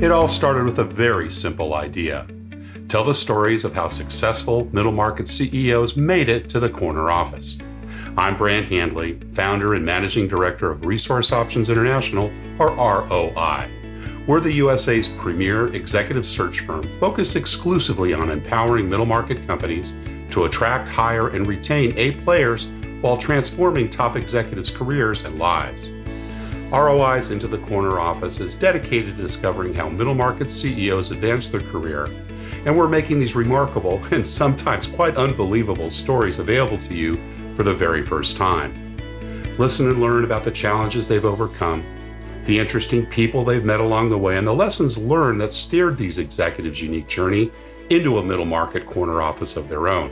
It all started with a very simple idea. Tell the stories of how successful middle market CEOs made it to the corner office. I'm Brant Handley, founder and managing director of Resource Options International, or ROI. We're the USA's premier executive search firm focused exclusively on empowering middle market companies to attract, hire, and retain A players while transforming top executives' careers and lives. ROI's Into the Corner office is dedicated to discovering how middle market CEOs advance their career, and we're making these remarkable and sometimes quite unbelievable stories available to you for the very first time. Listen and learn about the challenges they've overcome, the interesting people they've met along the way, and the lessons learned that steered these executives' unique journey into a middle market corner office of their own.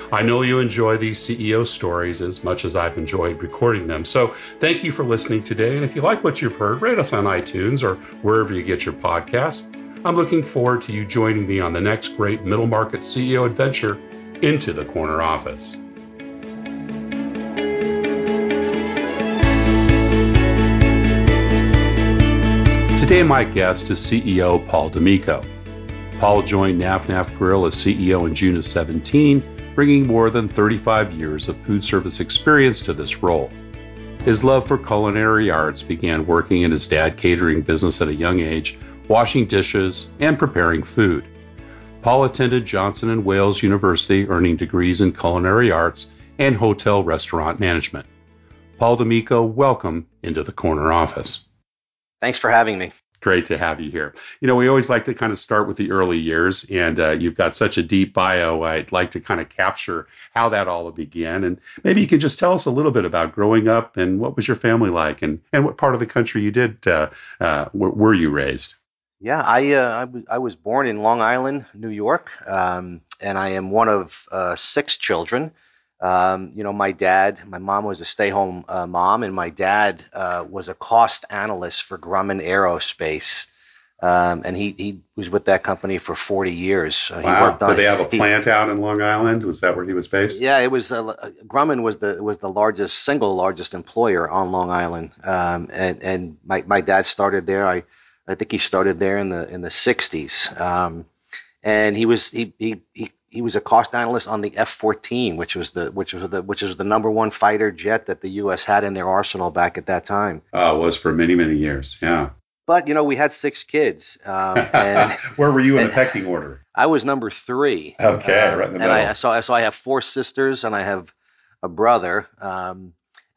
I know you enjoy these CEO stories as much as I've enjoyed recording them. So thank you for listening today. And if you like what you've heard, rate us on iTunes or wherever you get your podcasts. I'm looking forward to you joining me on the next great middle market CEO adventure into the corner office. Today, my guest is CEO Paul Damico. Paul joined NAF Grill as CEO in June of 2017, bringing more than 35 years of food service experience to this role. His love for culinary arts began working in his dad's catering business at a young age, washing dishes and preparing food. Paul attended Johnson & Wales University, earning degrees in culinary arts and hotel restaurant management. Paul Damico, welcome into the corner office. Thanks for having me. Great to have you here. You know, we always like to kind of start with the early years, and you've got such a deep bio. I'd like to kind of capture how that all began. And maybe you could just tell us a little bit about growing up and what was your family like and what part of the country you did, were you raised? Yeah, I was born in Long Island, New York, and I am one of 6 children. My mom was a stay-home mom, and my dad was a cost analyst for Grumman Aerospace, and he was with that company for 40 years. Wow. He worked on, Did they have a plant out in Long Island? Was that where he was based? Yeah, it was. Grumman was the single largest employer on Long Island, and my dad started there. I think he started there in the 60s, and he was a cost analyst on the F-14, which was the number one fighter jet that the U.S. had in their arsenal back at that time. It was for many, many years. Yeah. But we had 6 kids. And where were you in the pecking order? I was number 3. Okay, right in the middle. And so I have 4 sisters and I have a brother.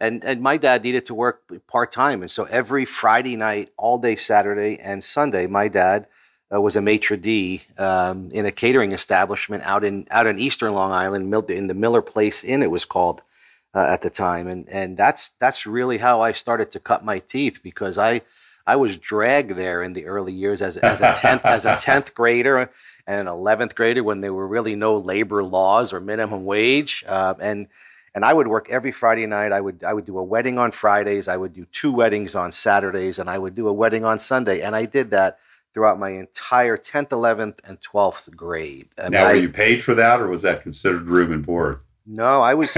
And my dad needed to work part-time, and so every Friday night, all day Saturday and Sunday, my dad was a maitre d' in a catering establishment out in Eastern Long Island, in the Miller Place Inn, it was called at the time, and that's really how I started to cut my teeth, because I was dragged there in the early years as a 10th grader and an 11th grader when there were really no labor laws or minimum wage, and I would work every Friday night. I would do a wedding on Fridays. I would do 2 weddings on Saturdays, and I would do a wedding on Sunday. And I did that throughout my entire 10th, 11th, and 12th grade. And now, were you paid for that, or was that considered room and board? No, I was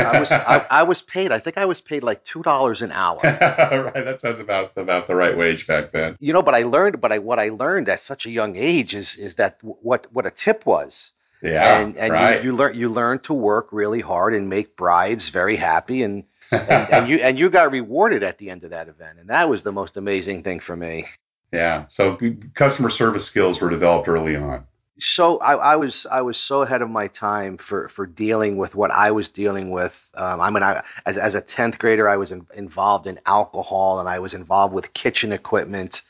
paid. I think I was paid like $2 an hour. Right, that sounds about the right wage back then. But what I learned at such a young age is that what a tip was. Yeah, and right. you learn to work really hard and make brides very happy, and you got rewarded at the end of that event, and that was the most amazing thing for me. Yeah, so customer service skills were developed early on. So I was so ahead of my time for dealing with what I was dealing with. As a 10th grader, I was involved in alcohol, and I was involved with kitchen equipment.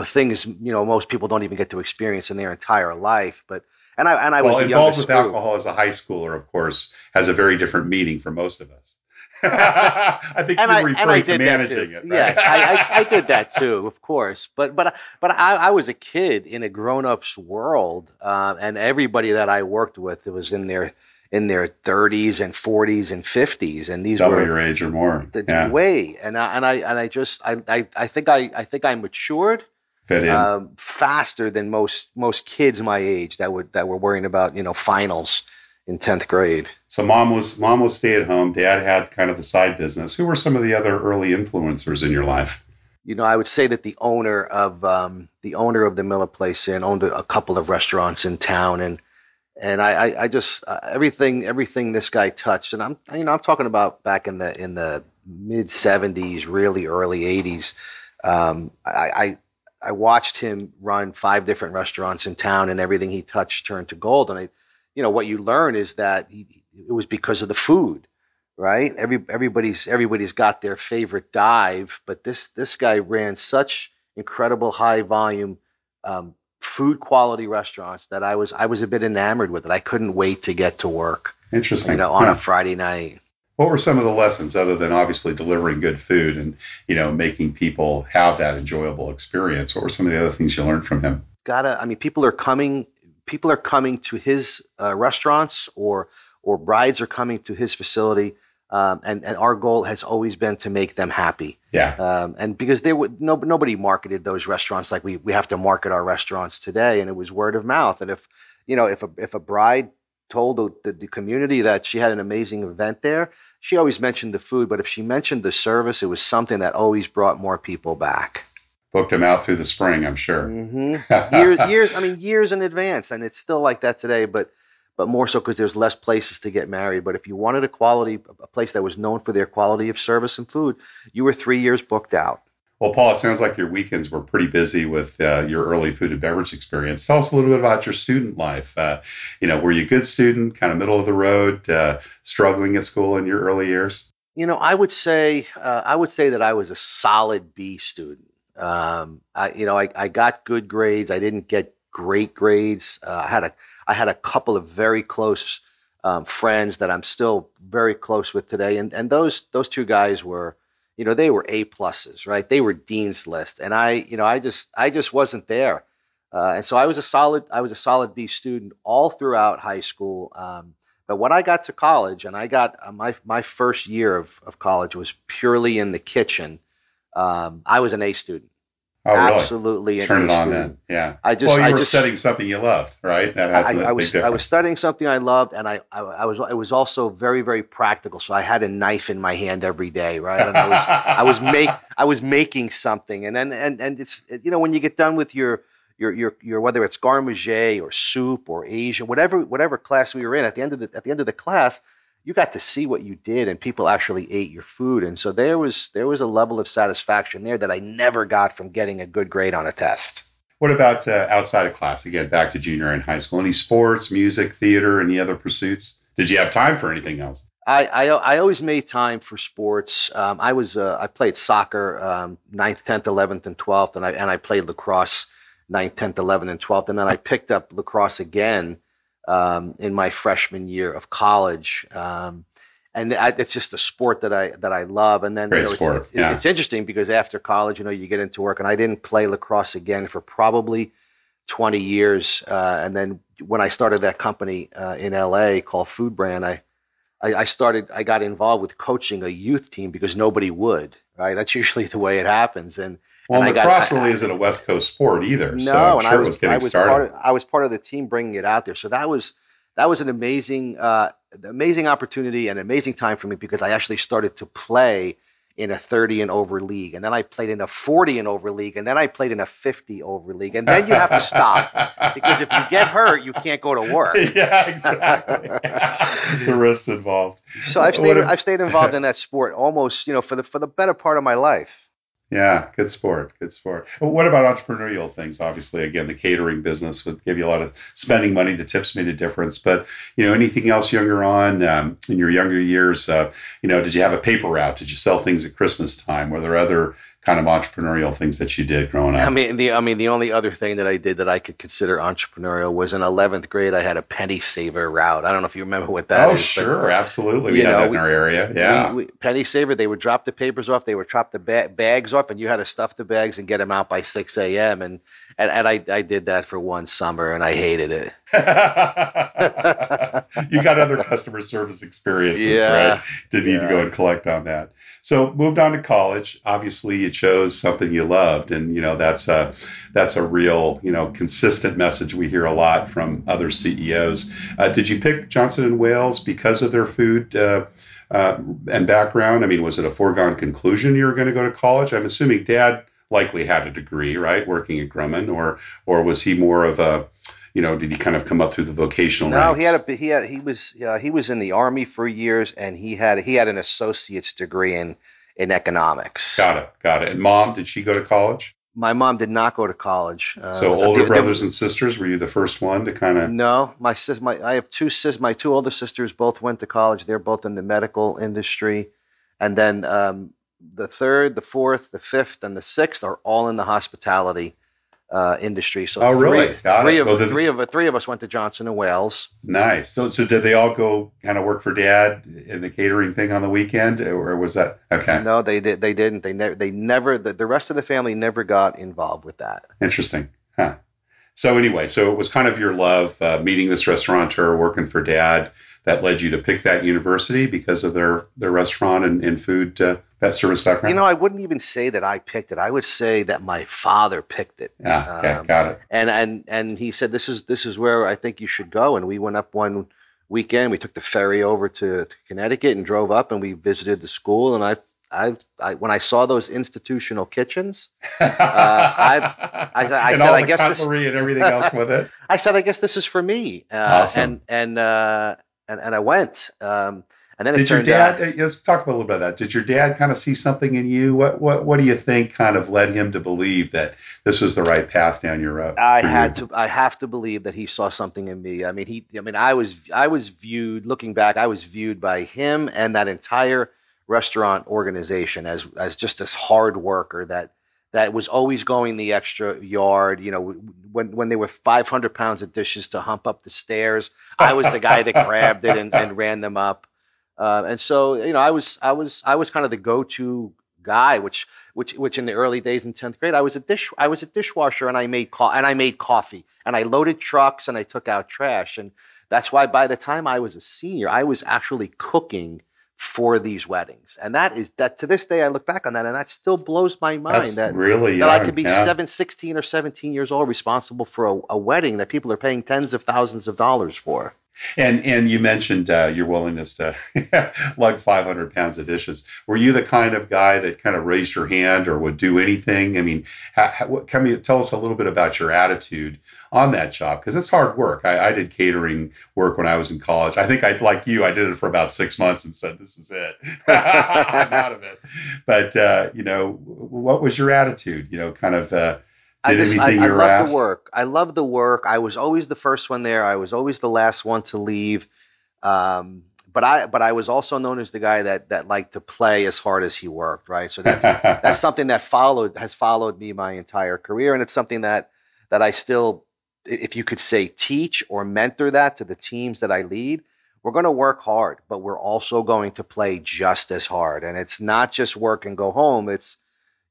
Things most people don't even get to experience in their entire life, but. And I was involved with alcohol as a high schooler, of course, has a very different meaning for most of us. I think you're referring to managing it, right? Yes, I did that too, of course. But I was a kid in a grown-up's world, and everybody that I worked with was in their 30s and 40s and 50s, and these double were your age or more. Way. And I think I matured. Faster than most kids my age that were worrying about finals in 10th grade. So mom was stay at home. Dad had kind of the side business. Who were some of the other early influencers in your life? I would say that the owner of the Miller Place Inn owned a couple of restaurants in town, and I just everything this guy touched, and I'm talking about back in the mid '70s, really early '80s. I watched him run 5 different restaurants in town, and everything he touched turned to gold. And what you learn is that it was because of the food, right? Everybody's got their favorite dive, but this guy ran such incredible high volume um, food quality restaurants that I was a bit enamored with it. I couldn't wait to get to work, Interesting. on a Huh. Friday night. What were some of the lessons other than obviously delivering good food and, making people have that enjoyable experience? What were some of the other things you learned from him? I mean, people are coming to his restaurants, or brides are coming to his facility, and our goal has always been to make them happy. Yeah. And because nobody marketed those restaurants like we have to market our restaurants today, and it was word of mouth. And if a bride told the community that she had an amazing event there, she always mentioned the food, but if she mentioned the service, it was something that always brought more people back. Booked him out through the spring, I'm sure. Years, I mean, years in advance, and it's still like that today, but more so because there's less places to get married. But if you wanted a place that was known for their quality of service and food, you were 3 years booked out. Well, Paul, it sounds like your weekends were pretty busy with your early food and beverage experience. Tell us a little bit about your student life. Were you a good student, kind of middle of the road, struggling at school in your early years? I would say that I was a solid B student. I got good grades. I didn't get great grades. I had a couple of very close friends that I'm still very close with today, and those two guys were, they were A pluses, right? They were dean's list, and I just wasn't there, and so I was a solid B student all throughout high school. But when I got to college, and I got my first year of college was purely in the kitchen. I was an A student, Oh, really? absolutely an Turn A it on then. student. Yeah. I just, Well, I you were just, studying something you loved, right? That's I a big was difference. studying something I loved, and it was also very, very practical. So I had a knife in my hand every day, right? And I was making something, and then and it's when you get done with your whether it's garde manger or soup or Asian, whatever class we were in, at the end of the class, you got to see what you did, and people actually ate your food, and so there was a level of satisfaction there that I never got from getting a good grade on a test. What about outside of class? Again, back to junior and high school. Any sports, music, theater, any other pursuits? Did you have time for anything else? I always made time for sports. I played soccer, ninth, 10th, 11th, and 12th, and I played lacrosse ninth, 10th, 11th, and 12th, and then I picked up lacrosse again in my freshman year of college. It's just a sport that I love. And then Great sport. Yeah. it's interesting because after college, you get into work, and I didn't play lacrosse again for probably 20 years. And then when I started that company in LA called Food Brand, I got involved with coaching a youth team because nobody would, right? That's usually the way it happens. And Well, I got lacrosse really isn't a West Coast sport either, so no, I'm and sure it was getting started. I was part of the team bringing it out there. So that was an amazing opportunity and amazing time for me because I actually started to play in a 30 and over league, and then I played in a 40 and over league, and then I played in a 50 over league, and then you have to stop because if you get hurt, you can't go to work. Yeah, exactly. The risks involved. So I've What stayed a- I've stayed involved in that sport almost, for the better part of my life. Yeah, good sport. Good sport. Well, what about entrepreneurial things? Obviously, again, the catering business would give you a lot of spending money. The tips made a difference. But, anything else younger on in your younger years? Did you have a paper route? Did you sell things at Christmas time? Were there other kind of entrepreneurial things that you did growing I up? mean, the only other thing that I did that I could consider entrepreneurial was in 11th grade. I had a penny saver route. I don't know if you remember what that Oh, is, but sure. Absolutely. We you had know, that in our area. Yeah. penny saver. They would drop the papers off. They would drop the bags off, and you had to stuff the bags and get them out by 6 a.m. And I did that for one summer, and I hated it. You got other customer service experiences, Yeah, right? Didn't need to go yeah. and collect on that. So moved on to college. Obviously, you chose something you loved, and that's a real consistent message we hear a lot from other CEOs. Did you pick Johnson and Wales because of their food and background? I mean, was it a foregone conclusion you were going to go to college? I'm assuming Dad likely had a degree, right, working at Grumman, or was he more of a, did he kind of come up through the vocational No, ranks? he was in the Army for years, and he had an associate's degree in economics. Got it. And mom, did she go to college? My mom did not go to college. So older brothers and sisters, were you the first one to kind of? No, I have my two older sisters both went to college. They're both in the medical industry, and then the third, the fourth, the fifth, and the sixth are all in the hospitality industry. So Oh, really? Got it. Well, three of us went to Johnson and Wales. Nice. So did they all go kind of work for dad in the catering thing on the weekend, or was that okay? No, they didn't. They never. The rest of the family never got involved with that. Interesting. Huh. So anyway, so it was kind of your love, meeting this restaurateur, working for dad, that led you to pick that university because of their restaurant and food, that service background? I wouldn't even say that I picked it. I would say that my father picked it. Yeah, okay, got it. And he said, this is where I think you should go. And we went up one weekend. We took the ferry over to Connecticut and drove up, and we visited the school. And I when I saw those institutional kitchens, I and said, all I the guess cutlery and everything else with it. I said, I guess this is for me. Awesome. And I went. And then Did your dad? Let's talk a little bit about that. Did your dad kind of see something in you? What do you think kind of led him to believe that this was the right path down your road? I have to believe that he saw something in me. I mean, I was viewed, looking back, I was viewed by him and that entire restaurant organization as just this hard worker that was always going the extra yard. When there were 500 pounds of dishes to hump up the stairs, I was the guy that grabbed it and ran them up. And so, I was kind of the go-to guy, which in the early days in 10th grade, I was a dishwasher, and I made coffee, and I loaded trucks, and I took out trash. And that's why by the time I was a senior, I was actually cooking for these weddings. And that to this day, I look back on that, and that still blows my mind. That's really that young, I could be 16 or 17 years old, responsible for a wedding that people are paying tens of thousands of dollars for. And you mentioned your willingness to lug 500 pounds of dishes. Were you the kind of guy that kind of raised your hand or would do anything? I mean, tell us a little bit about your attitude on that job, because it's hard work. I did catering work when I was in college. I think like you, I did it for about 6 months and said, this is it. I'm out of it. But, what was your attitude? Kind of I love the work. I love the work. I was always the first one there. I was always the last one to leave. But I was also known as the guy that liked to play as hard as he worked, right? So that's something that has followed me my entire career, and it's something that I still, if you could say, teach or mentor that to the teams that I lead. We're going to work hard, but we're also going to play just as hard, and it's not just work and go home. It's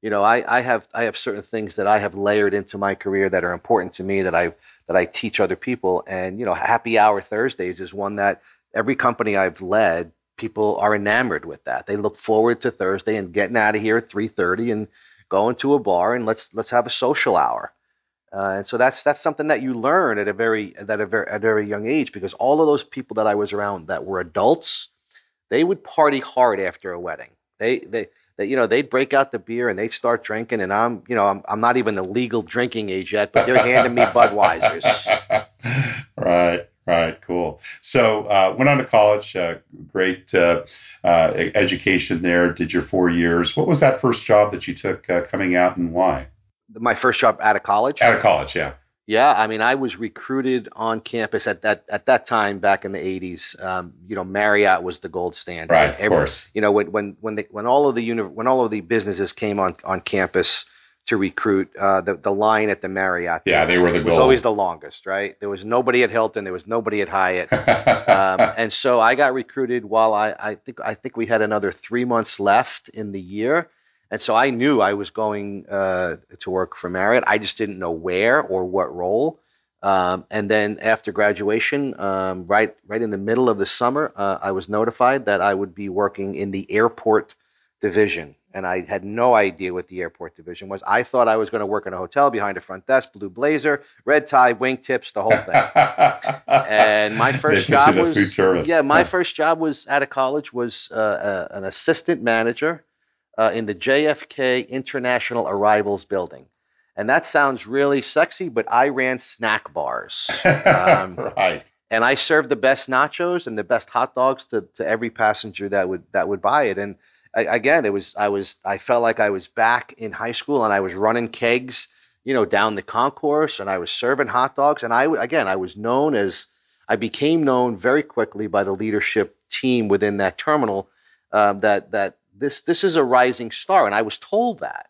I have certain things that I have layered into my career that are important to me that I teach other people. And Happy Hour Thursdays is one that every company I've led, people are enamored with that. They look forward to Thursday and getting out of here at 3:30 and going to a bar and let's have a social hour. And so that's something that you learn at a very young age, because all of those people that I was around that were adults, they would party hard after a wedding. They'd break out the beer and they'd start drinking, and I'm not even the legal drinking age yet, but they're handing me Budweisers. Right, cool. So went on to college, great education there. Did your 4 years. What was that first job that you took coming out, and why? My first job out of college. Out of college, yeah. Yeah, I mean, I was recruited on campus at that time back in the 80s. Marriott was the gold standard. Right, of course. When all of the businesses came on campus to recruit, the line at the Marriott. Yeah, they were the gold. Was always the longest, right? There was nobody at Hilton, there was nobody at Hyatt, and so I got recruited while I think we had another 3 months left in the year. And so I knew I was going to work for Marriott. I just didn't know where or what role. And then after graduation, right in the middle of the summer, I was notified that I would be working in the airport division. And I had no idea what the airport division was. I thought I was going to work in a hotel behind a front desk, blue blazer, red tie, wingtips, the whole thing. And my first job was food service. Yeah, my first job was out of college was an assistant manager in the JFK International Arrivals Building. And that sounds really sexy, but I ran snack bars. Right. And I served the best nachos and the best hot dogs to every passenger that would buy it. And again, I felt like I was back in high school and I was running kegs, down the concourse, and I was serving hot dogs. And I became known very quickly by the leadership team within that terminal, that this is a rising star, and I was told that.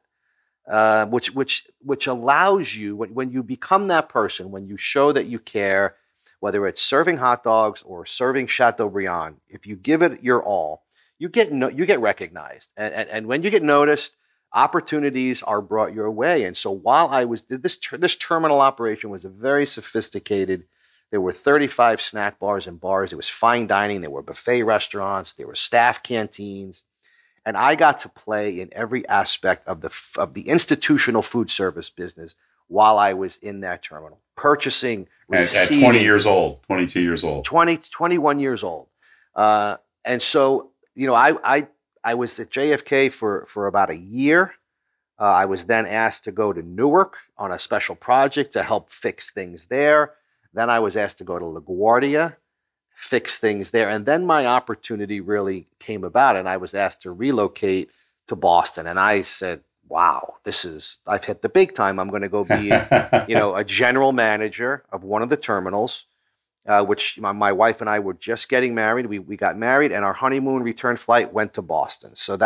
Which allows you, when you become that person, when you show that you care, whether it's serving hot dogs or serving Chateaubriand, if you give it your all, you get recognized, and when you get noticed, opportunities are brought your way. And so while I was this terminal operation was a very sophisticated. There were 35 snack bars and bars. There was fine dining. There were buffet restaurants. There were staff canteens. And I got to play in every aspect of the institutional food service business while I was in that terminal, purchasing, receiving. At 20 years old, 22 years old. 21 years old. And so, I was at JFK for about a year. I was then asked to go to Newark on a special project to help fix things there. Then I was asked to go to LaGuardia, fix things there. And then my opportunity really came about, and I was asked to relocate to Boston. And I said, wow, I've hit the big time. I'm going to go be, a general manager of one of the terminals, which my wife and I were just getting married. We got married, and our honeymoon return flight went to Boston. So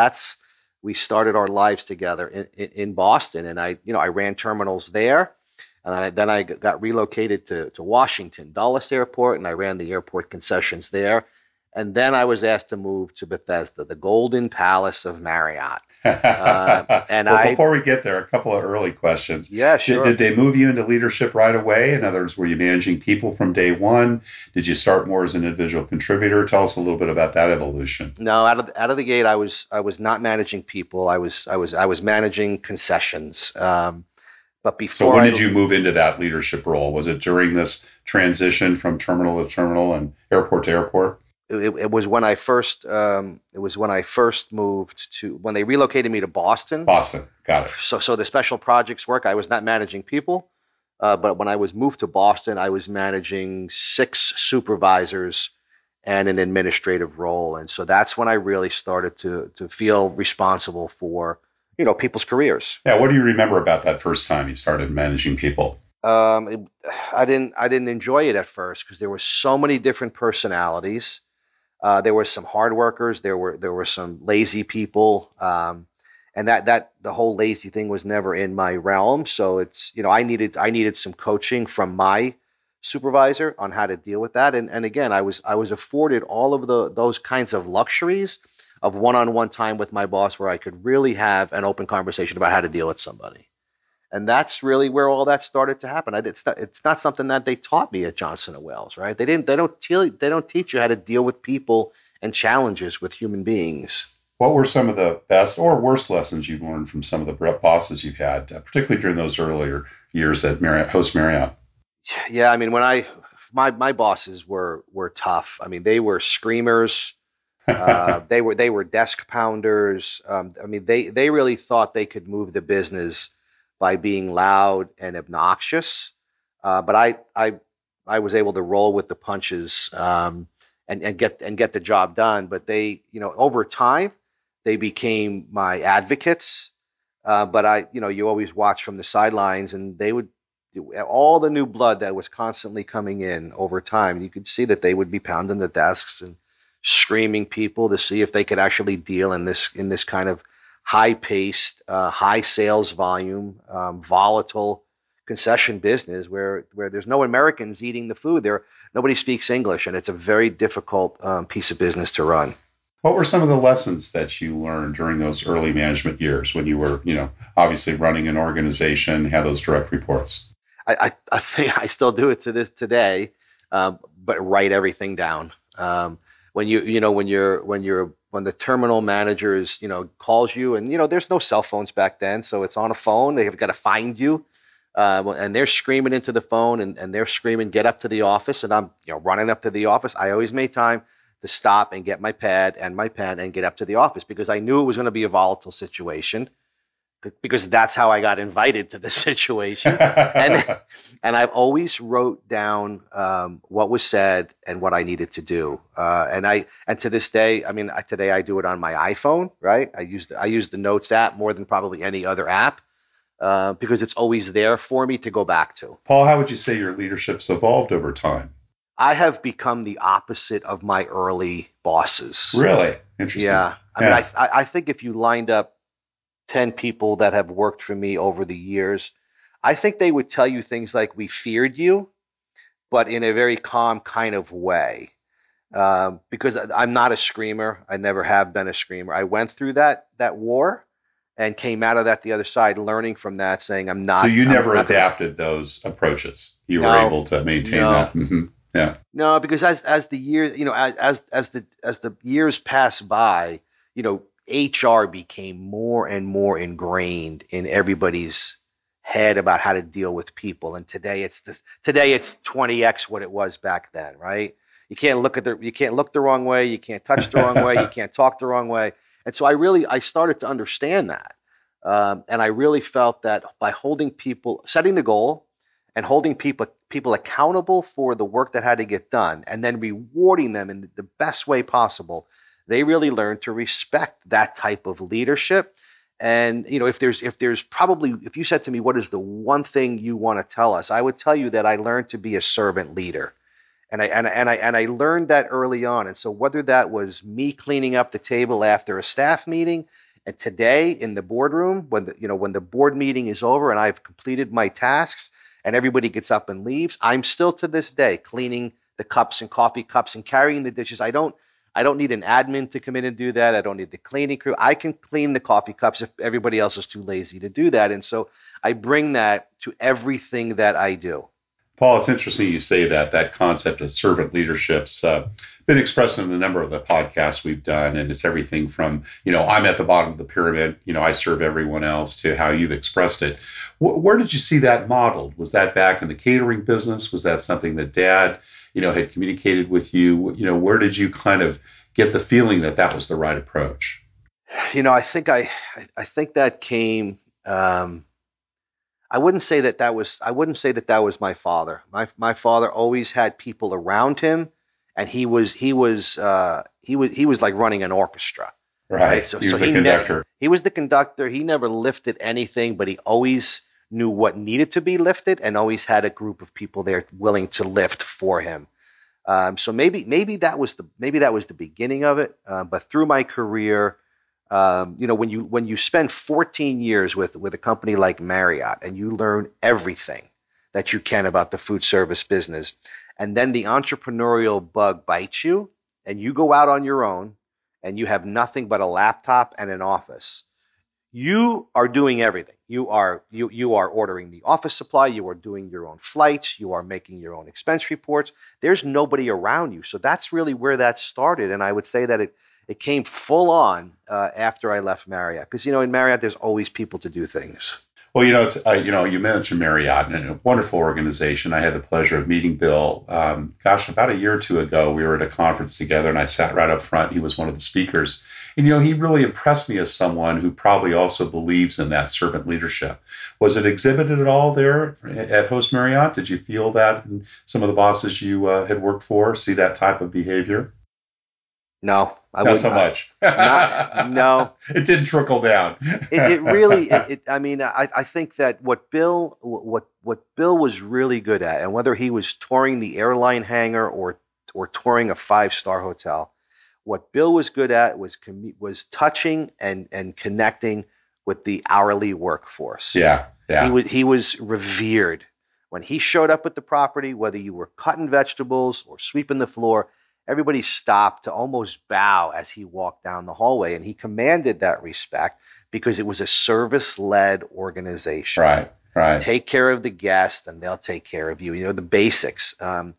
we started our lives together in Boston. And I ran terminals there. And then I got relocated to Washington Dulles Airport, and I ran the airport concessions there. And then I was asked to move to Bethesda, the Golden Palace of Marriott. Before we get there, a couple of early questions. Yeah, sure. Did they move you into leadership right away? In other words, were you managing people from day one? Did you start more as an individual contributor? Tell us a little bit about that evolution. No, out of the gate, I was not managing people. I was managing concessions. But before, so when did you move into that leadership role? Was it during this transition from terminal to terminal and airport to airport? It was when I first moved to, when they relocated me to Boston. Boston, got it. So the special projects work, I was not managing people, but when I was moved to Boston, I was managing 6 supervisors and an administrative role, and so that's when I really started to feel responsible for people's careers. Yeah, what do you remember about that first time you started managing people? I didn't enjoy it at first because there were so many different personalities. There were some hard workers. There were some lazy people, and that the whole lazy thing was never in my realm. So it's I needed some coaching from my supervisor on how to deal with that. And again, I was afforded all of those kinds of luxuries of one-on-one time with my boss, where I could really have an open conversation about how to deal with somebody. And that's really where all that started to happen. It's not something that they taught me at Johnson & Wales, right? They don't teach you how to deal with people and challenges with human beings. What were some of the best or worst lessons you've learned from some of the bosses you've had, particularly during those earlier years at Host Marriott? Yeah, I mean, my bosses were tough. I mean, they were screamers. They were desk pounders. I mean, they really thought they could move the business by being loud and obnoxious. But I was able to roll with the punches, and get the job done. But they, over time, they became my advocates. But you always watch from the sidelines, and they would, all the new blood that was constantly coming in over time, you could see that they would be pounding the desks and screaming people to see if they could actually deal in this kind of high-paced, high sales volume, volatile concession business where there's no Americans eating the food. Nobody speaks English, and it's a very difficult piece of business to run. What were some of the lessons that you learned during those early management years when you were, obviously running an organization, had those direct reports? I think I still do it to this today, but write everything down. When the terminal manager calls you, and there's no cell phones back then, so it's on a phone. They've got to find you, and they're screaming into the phone, and they're screaming, "Get up to the office!" And I'm running up to the office. I always made time to stop and get my pad and my pen and get up to the office because I knew it was going to be a volatile situation because that's how I got invited to this situation. And I've always wrote down what was said and what I needed to do. And to this day, I mean, today I do it on my iPhone, right? I use the Notes app more than probably any other app because it's always there for me to go back to. Paul, how would you say your leadership's evolved over time? I have become the opposite of my early bosses. Really? Interesting. Yeah. I mean, I think if you lined up 10 people that have worked for me over the years, I think they would tell you things like, we feared you, but in a very calm kind of way. Because I'm not a screamer. I never have been a screamer. I went through that war and came out of that the other side, learning from that, saying I'm not. So you never adapted those approaches. You were able to maintain that. Mm-hmm. Yeah. No, because as the years, as the years pass by, HR became more and more ingrained in everybody's head about how to deal with people. And today it's 20x what it was back then, right? You can't look the wrong way, you can't touch the wrong way, you can't talk the wrong way. And so I started to understand that. And I really felt that by setting the goal and holding people accountable for the work that had to get done and then rewarding them in the best way possible, they really learned to respect that type of leadership. And if you said to me, what is the one thing you want to tell us, I would tell you that I learned to be a servant leader. And I learned that early on. And so whether that was me cleaning up the table after a staff meeting, and today in the boardroom, when the board meeting is over and I've completed my tasks and everybody gets up and leaves, I'm still to this day cleaning the cups and coffee cups and carrying the dishes. I don't need an admin to come in and do that. I don't need the cleaning crew. I can clean the coffee cups if everybody else is too lazy to do that. And so I bring that to everything that I do. Paul, it's interesting you say that concept of servant leadership's been expressed in a number of the podcasts we've done, and it's everything from, I'm at the bottom of the pyramid, I serve everyone else, to how you've expressed it. Where did you see that modeled? Was that back in the catering business? Was that something that Dad, had communicated with you? Where did you kind of get the feeling that was the right approach? I think that came. I wouldn't say that was my father. My father always had people around him, and he was like running an orchestra. Right. So he was the conductor. He was the conductor. He never lifted anything, but he always knew what needed to be lifted, and always had a group of people there willing to lift for him. So maybe that was the beginning of it. But through my career, when you spend 14 years with a company like Marriott and you learn everything that you can about the food service business, and then the entrepreneurial bug bites you and you go out on your own and you have nothing but a laptop and an office, you are doing everything. You are ordering the office supply, you are doing your own flights, you are making your own expense reports. There's nobody around you. So that's really where that started. And I would say that it came full on after I left Marriott, because in Marriott there's always people to do things. Well, it's you mentioned Marriott, and a wonderful organization. I had the pleasure of meeting Bill. About a year or two ago, we were at a conference together, and I sat right up front. He was one of the speakers, and he really impressed me as someone who probably also believes in that servant leadership. Was it exhibited at all there at Host Marriott? Did you feel that in some of the bosses you had worked for, see that type of behavior? No, not so much. No, it didn't trickle down. It really. I think that what Bill was really good at, and whether he was touring the airline hangar or touring a 5-star hotel, what Bill was good at was touching and connecting with the hourly workforce. Yeah. He was revered when he showed up at the property. Whether you were cutting vegetables or sweeping the floor, everybody stopped to almost bow as he walked down the hallway, and he commanded that respect because it was a service-led organization. Right. Take care of the guest, and they'll take care of you. The basics. I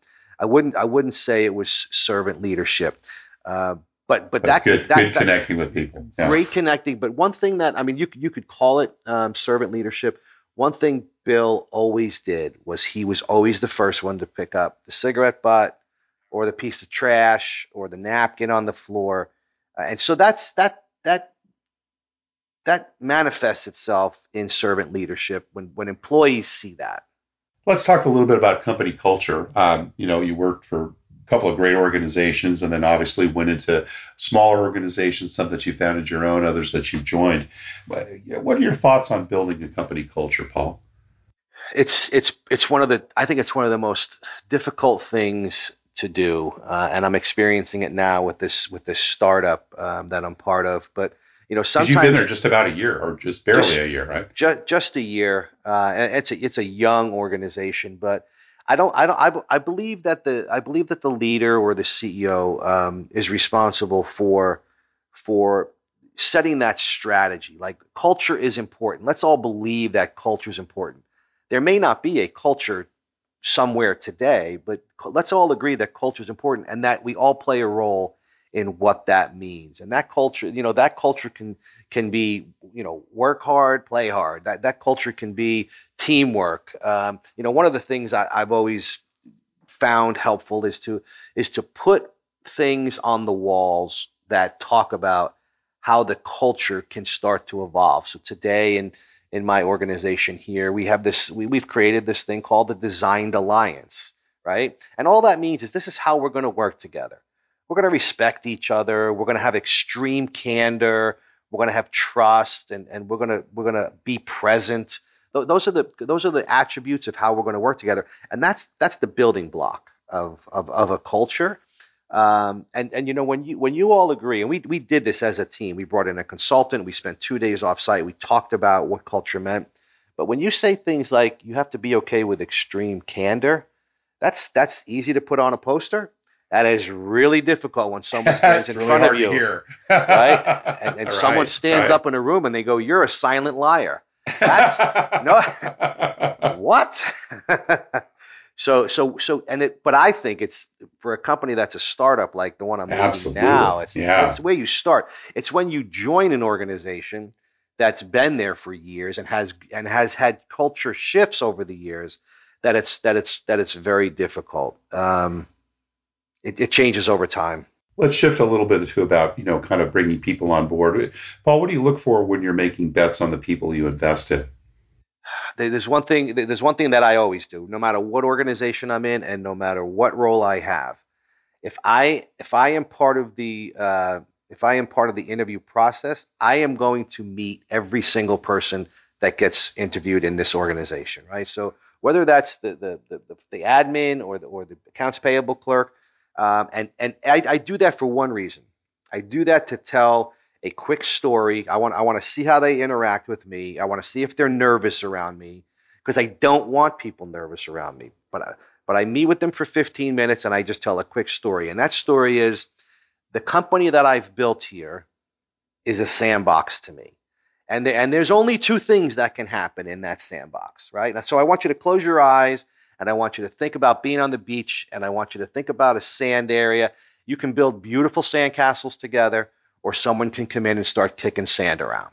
wouldn't say it was servant leadership, but that good connecting with people. Yeah. Great connecting. But one thing that you could call it servant leadership. One thing Bill always did was he was always the first one to pick up the cigarette butt, or the piece of trash or the napkin on the floor. And so that manifests itself in servant leadership when employees see that. Let's talk a little bit about company culture. You worked for a couple of great organizations and then obviously went into smaller organizations, some that you founded your own, others that you've joined. What are your thoughts on building a company culture, Paul? It's one of the I think it's one of the most difficult things to do, and I'm experiencing it now with this startup that I'm part of. But Because you've been sometimes there just about a year or just barely just a year, right? just a year. And it's a young organization, but I believe that the leader or the CEO is responsible for setting that strategy. Like, culture is important. Let's all believe that culture is important. There may not be a culture somewhere today, but let's all agree that culture is important and that we all play a role in what that means. And that culture can be, work hard, play hard. That culture can be teamwork. One of the things I've always found helpful is to put things on the walls that talk about how the culture can start to evolve. So today in my organization here, we've created this thing called the Designed Alliance, right? And all that means is this is how we're going to work together. We're going to respect each other. We're going to have extreme candor. We're going to have trust, and we're going to be present. Those are the attributes of how we're going to work together, and that's the building block of a culture. And when you all agree, and we did this as a team. We brought in a consultant. We spent 2 days off site. We talked about what culture meant. But when you say things like you have to be okay with extreme candor, that's easy to put on a poster. That is really difficult when someone stands It's in really front of hard to you, hear. right? And someone Right, stands right. up in a room and they go, "You're a silent liar." That's no, what? But I think it's for a company that's a startup like the one I'm leading Absolutely. now. It's Yeah. the way you start. It's when you join an organization that's been there for years and has had culture shifts over the years that it's very difficult. It changes over time. Let's shift a little bit to about, kind of bringing people on board. Paul, what do you look for when you're making bets on the people you invest in? There's one thing that I always do, no matter what organization I'm in and no matter what role I have. If I am part of the interview process, I am going to meet every single person that gets interviewed in this organization, right? So whether that's the admin or the accounts payable clerk, and I do that for one reason. I do that to tell a quick story. I want to see how they interact with me. I want to see if they're nervous around me, because I don't want people nervous around me. But I meet with them for 15 minutes and I just tell a quick story. And that story is, the company that I've built here is a sandbox to me. And there's only two things that can happen in that sandbox, right? And so I want you to close your eyes and I want you to think about being on the beach and I want you to think about a sand area. You can build beautiful sandcastles together, or someone can come in and start kicking sand around.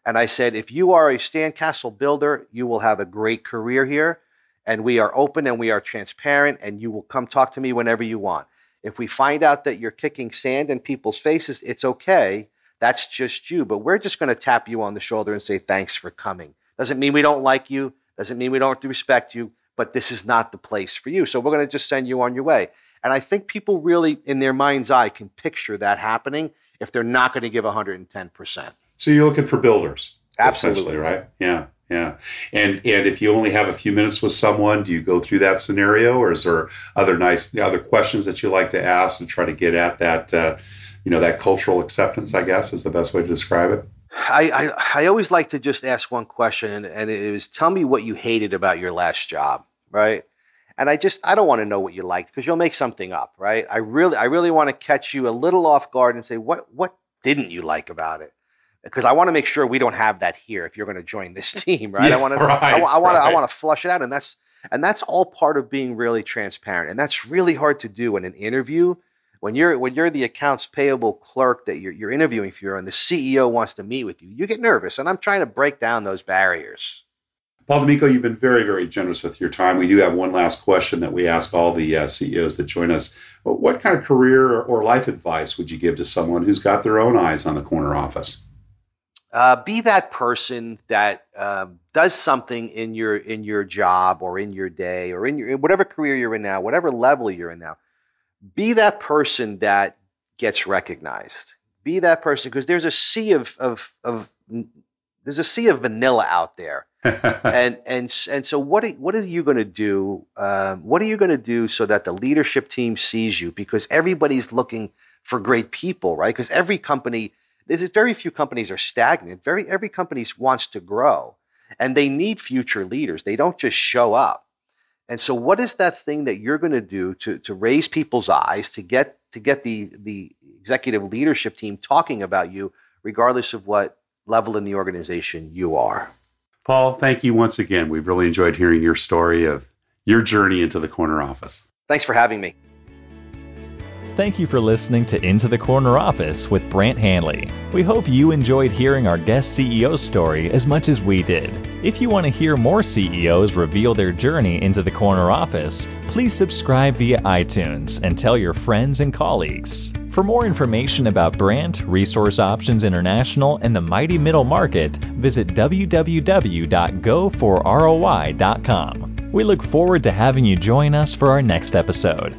And I said, if you are a sandcastle builder, you will have a great career here. And we are open and we are transparent, and you will come talk to me whenever you want. If we find out that you're kicking sand in people's faces, it's okay. That's just you. But we're just going to tap you on the shoulder and say, thanks for coming. Doesn't mean we don't like you. Doesn't mean we don't respect you. But this is not the place for you. So we're going to just send you on your way. And I think people really, in their mind's eye, can picture that happening if they're not going to give 110%. So you're looking for builders, essentially, Absolutely. right? Yeah, yeah. And if you only have a few minutes with someone, do you go through that scenario, or is there other questions that you like to ask to try to get at that that cultural acceptance, I guess, is the best way to describe it? I always like to just ask one question, and it was, tell me what you hated about your last job, right? And I don't want to know what you liked, because you'll make something up, right? I really want to catch you a little off guard and say, what didn't you like about it? Because I want to make sure we don't have that here if you're going to join this team, right? I Yeah, want to I, right, wa- I want to I right. want to flush it out, and that's all part of being really transparent, and that's really hard to do in an interview. When you're the accounts payable clerk that you're interviewing for, and the CEO wants to meet with you, you get nervous, and I'm trying to break down those barriers. Paul Damico, you've been very, very generous with your time. We do have one last question that we ask all the CEOs that join us. What kind of career or life advice would you give to someone who's got their own eyes on the corner office? Be that person that does something in your job or in your day or in whatever career you're in now, whatever level you're in now. Be that person that gets recognized. Be that person, because there's a sea of vanilla out there. and so what are you going to do? What are you going to do so that the leadership team sees you? Because everybody's looking for great people, right? Because there's very few companies are stagnant. Every company wants to grow, and they need future leaders. They don't just show up. And so what is that thing that you're going to do to raise people's eyes, to get the executive leadership team talking about you, regardless of what level in the organization you are? Paul, thank you once again. We've really enjoyed hearing your story of your journey into the corner office. Thanks for having me. Thank you for listening to Into the Corner Office with Brant Hanley. We hope you enjoyed hearing our guest CEO story as much as we did. If you want to hear more CEOs reveal their journey into the corner office, please subscribe via iTunes and tell your friends and colleagues. For more information about Brant, Resource Options International, and the mighty middle market, visit www.goforroi.com. We look forward to having you join us for our next episode.